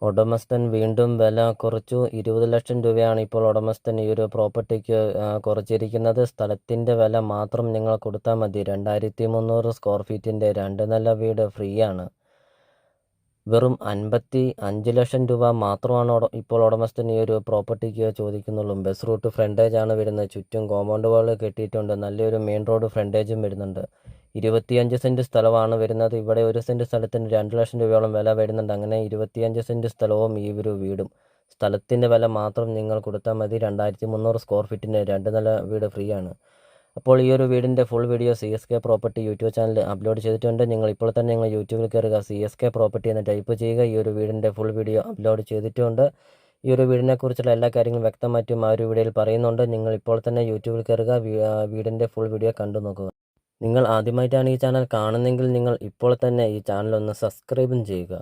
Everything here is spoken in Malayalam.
ഉടമസ്ഥൻ വീണ്ടും വില കുറച്ചു. 20 ലക്ഷം രൂപയാണ് ഇപ്പോൾ ഉടമസ്ഥൻ ഈ ഒരു പ്രോപ്പർട്ടിക്ക് കുറച്ചിരിക്കുന്നത്. സ്ഥലത്തിൻ്റെ വില മാത്രം നിങ്ങൾ കൊടുത്താൽ മതി. 2300 സ്ക്വയർ ഫീറ്റിൻ്റെ 2 നില വീട് ഫ്രീ ആണ്. വെറും 55 ലക്ഷം രൂപ മാത്രമാണ് ഇപ്പോൾ ഉടമസ്ഥൻ ഈ ഒരു പ്രോപ്പർട്ടിക്ക് ചോദിക്കുന്നുള്ളൂ. ബസ് റൂട്ട് ഫ്രണ്ടേജ് ആണ് വരുന്നത്. ചുറ്റും കോമ്പൗണ്ട് വാൾ കെട്ടിയിട്ടുണ്ട്. നല്ലൊരു മെയിൻ റോഡ് ഫ്രണ്ടേജും വരുന്നുണ്ട്. 25 സെൻറ്റ് സ്ഥലമാണ് വരുന്നത്. ഇവിടെ 1 സെൻറ്റ് സ്ഥലത്തിന് 2 ലക്ഷം രൂപയോളം വില വരുന്നുണ്ട്. അങ്ങനെ 25 സെൻറ്റ് സ്ഥലവും ഈ ഒരു വീടും. സ്ഥലത്തിൻ്റെ വില മാത്രം നിങ്ങൾ കൊടുത്താൽ മതി. 2300 സ്ക്വയർ ഫീറ്റിന് 2 നില വീട് ഫ്രീ ആണ്. അപ്പോൾ ഈ ഒരു വീടിൻ്റെ full video CSK property YouTube channel upload ചെയ്തിട്ടുണ്ട്. നിങ്ങൾ ഇപ്പോൾ തന്നെ നിങ്ങൾ യൂട്യൂബിൽ കയറുക, CSK പ്രോപ്പർട്ടി എന്ന് ടൈപ്പ് ചെയ്യുക. ഈ ഒരു വീടിൻ്റെ ഫുൾ വീഡിയോ അപ്ലോഡ് ചെയ്തിട്ടുണ്ട്. ഈ ഒരു വീടിനെക്കുറിച്ചുള്ള എല്ലാ കാര്യങ്ങളും വ്യക്തമായിട്ടും ആ ഒരു വീഡിയോയിൽ പറയുന്നുണ്ട്. നിങ്ങൾ ഇപ്പോൾ തന്നെ യൂട്യൂബിൽ കയറുക, വീടിൻ്റെ ഫുൾ വീഡിയോ കണ്ടു നോക്കുക. നിങ്ങൾ ആദ്യമായിട്ടാണ് ഈ ചാനൽ കാണുന്നതെങ്കിൽ നിങ്ങൾ ഇപ്പോൾ തന്നെ ഈ ചാനൽ ഒന്ന് സബ്സ്ക്രൈബും ചെയ്യുക.